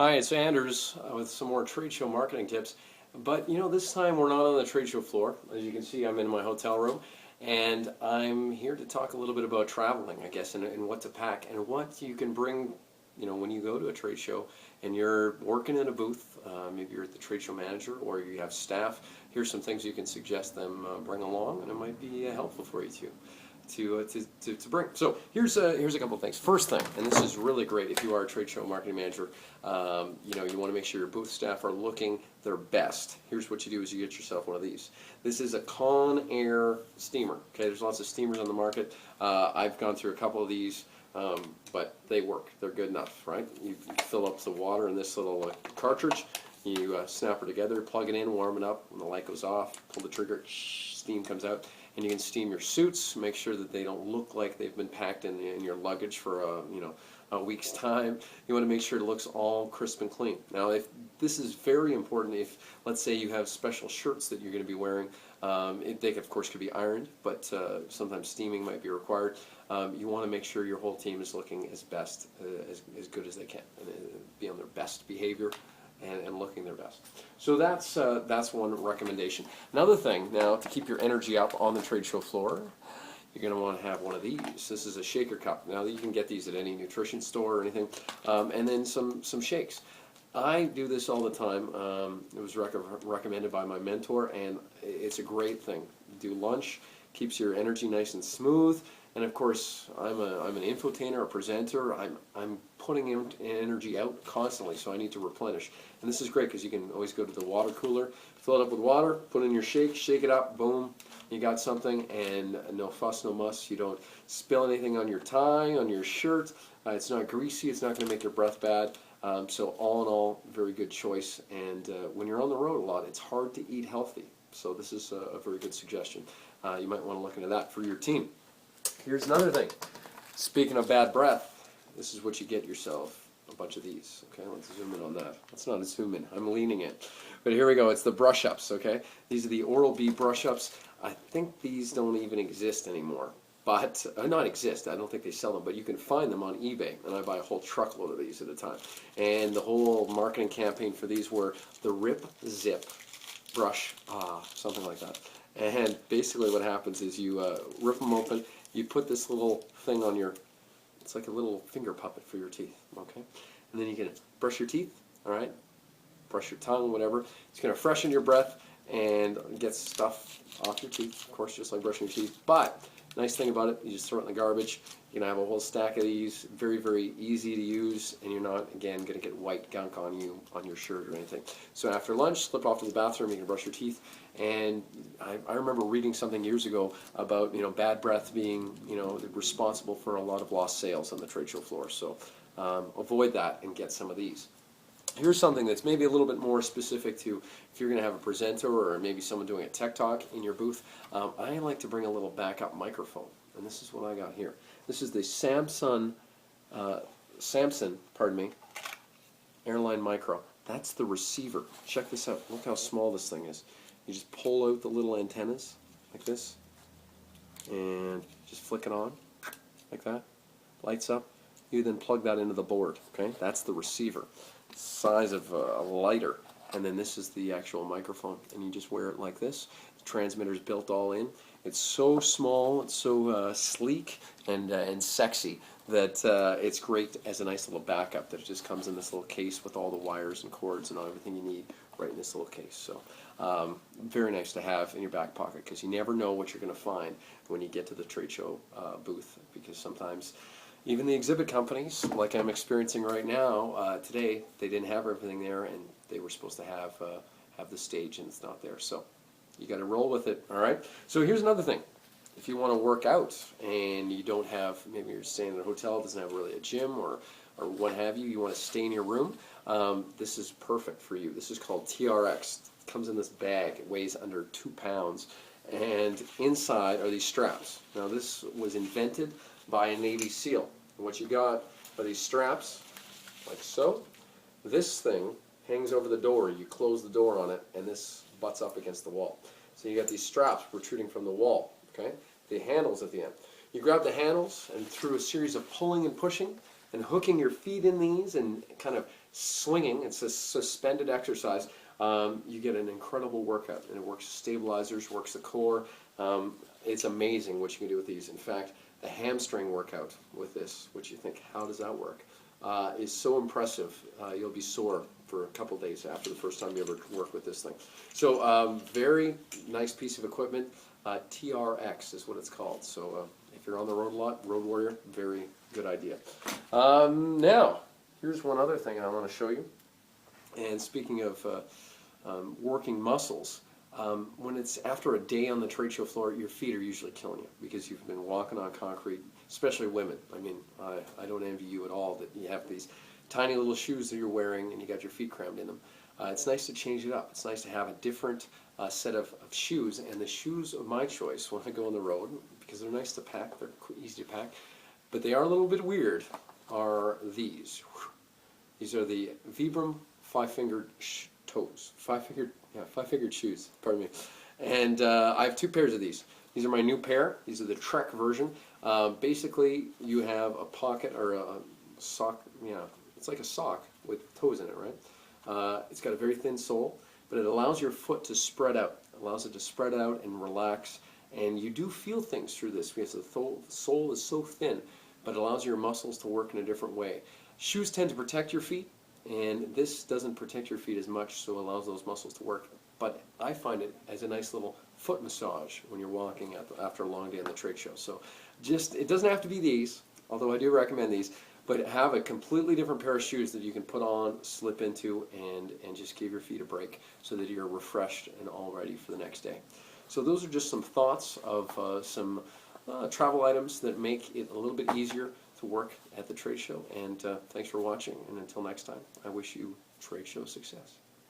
Hi, it's Anders with some more trade show marketing tips. But this time we're not on the trade show floor. As you can see, I'm in my hotel room, and I'm here to talk a little bit about traveling, I guess, and what to pack and what you can bring, when you go to a trade show and you're working in a booth. Maybe you're the trade show manager or you have staff. Here's some things you can suggest them bring along, and it might be helpful for you to bring. So here's a couple of things. First thing, and this is really great if you are a trade show marketing manager, you want to make sure your booth staff are looking their best. Here's what you do: is you get yourself one of these. This is a Conair steamer. Okay, there's lots of steamers on the market. I've gone through a couple of these, but they work. They're good enough, right? You fill up the water in this little cartridge. You snap it together, plug it in, warm it up. When the light goes off, pull the trigger, steam comes out. And you can steam your suits, make sure that they don't look like they've been packed in your luggage for a week's time. You want to make sure it looks all crisp and clean. Now, this is very important if, let's say, you have special shirts that you're going to be wearing. They, of course, could be ironed, but sometimes steaming might be required. You want to make sure your whole team is looking as as good as they can and be on their best behavior. And looking their best. So that's one recommendation. Another thing, now, to keep your energy up on the trade show floor, you're going to want to have one of these. This is a shaker cup. Now, you can get these at any nutrition store or anything. And then some shakes. I do this all the time. It was recommended by my mentor, and it's a great thing. Do lunch, keeps your energy nice and smooth. And of course, I'm an infotainer, a presenter. I'm putting energy out constantly, so I need to replenish. And this is great because you can always go to the water cooler, fill it up with water, put in your shake it up, boom, you got something, and no fuss, no muss. You don't spill anything on your tie, on your shirt. It's not greasy. It's not going to make your breath bad. So all in all, very good choice. And when you're on the road a lot, it's hard to eat healthy. So this is a very good suggestion. You might want to look into that for your team. Here's another thing. Speaking of bad breath, this is what you get yourself, a bunch of these. Okay, let's zoom in on that. Let's not zoom in. I'm leaning it. But here we go. It's the brush-ups, okay? These are the Oral-B brush-ups. I think these don't even exist anymore. But, not exist, I don't think they sell them, but you can find them on eBay, and I buy a whole truckload of these at a time. And the whole marketing campaign for these were the Rip Zip brush, something like that. And basically what happens is you rip them open, you put this little thing on it's like a little finger puppet for your teeth, okay? And then you can brush your teeth, all right? Brush your tongue, whatever. It's going to freshen your breath and get stuff off your teeth, of course, just like brushing your teeth. But nice thing about it, you just throw it in the garbage. You're going to have a whole stack of these, very, very easy to use, and you're not, again, going to get white gunk on you, on your shirt or anything. So after lunch, slip off to the bathroom, you can brush your teeth. And I remember reading something years ago about, bad breath being, responsible for a lot of lost sales on the trade show floor. So avoid that and get some of these. Here's something that's maybe a little bit more specific to if you're going to have a presenter or maybe someone doing a tech talk in your booth. I like to bring a little backup microphone, and this is what I got here. This is the Samsung Airline Micro. That's the receiver. Check this out. Look how small this thing is. You just pull out the little antennas like this and just flick it on like that. Lights up. You then plug that into the board. Okay, that's the receiver. Size of a lighter. And then this is the actual microphone, and you just wear it like this. The transmitter's built all in. It's so small, it's so sleek and sexy that it's great as a nice little backup. That it just comes in this little case with all the wires and cords and everything you need right in this little case. So very nice to have in your back pocket, because you never know what you're going to find when you get to the trade show booth, because sometimes even the exhibit companies, like I'm experiencing right now, today, they didn't have everything there, and they were supposed to have the stage, and it's not there. So you got to roll with it, all right? So here's another thing. If you want to work out and you don't have, maybe you're staying in a hotel, doesn't have really a gym or what have you, you want to stay in your room, this is perfect for you. This is called TRX. It comes in this bag. It weighs under 2 pounds. And inside are these straps. Now, this was invented by a Navy SEAL. And what you got are these straps, like so. This thing hangs over the door. You close the door on it, and this butts up against the wall. So you got these straps protruding from the wall, okay? The handles at the end. You grab the handles, and through a series of pulling and pushing and hooking your feet in these and kind of swinging. It's a suspended exercise. You get an incredible workout, and it works stabilizers, works the core. It's amazing what you can do with these. In fact, the hamstring workout with this, which you think, how does that work, is so impressive. You'll be sore for a couple days after the first time you ever work with this thing. So very nice piece of equipment. TRX is what it's called. So if you're on the road a lot, Road Warrior, very good idea. Now, here's one other thing I want to show you. And speaking of working muscles, when it's after a day on the trade show floor, your feet are usually killing you because you've been walking on concrete, especially women. I mean, I don't envy you at all that you have these tiny little shoes that you're wearing and you got your feet crammed in them. It's nice to change it up. It's nice to have a different set of shoes, and the shoes of my choice when I go on the road, because they're nice to pack, they're easy to pack, but they are a little bit weird, are these. These are the Vibram five-fingered toes, five-fingered shoes, pardon me. And I have two pairs of these. These are my new pair. These are the Trek version. Basically, you have a pocket or a sock, it's like a sock with toes in it, right? It's got a very thin sole, but it allows your foot to spread out. It allows it to spread out and relax, and you do feel things through this because the sole is so thin, but it allows your muscles to work in a different way. Shoes tend to protect your feet, and this doesn't protect your feet as much, so it allows those muscles to work. But I find it as a nice little foot massage when you're walking after a long day on the trade show. So it doesn't have to be these, although I do recommend these, but have a completely different pair of shoes that you can put on, slip into, and just give your feet a break so that you're refreshed and all ready for the next day. So those are just some thoughts of some travel items that make it a little bit easier to work at the trade show. And thanks for watching, and until next time, I wish you trade show success.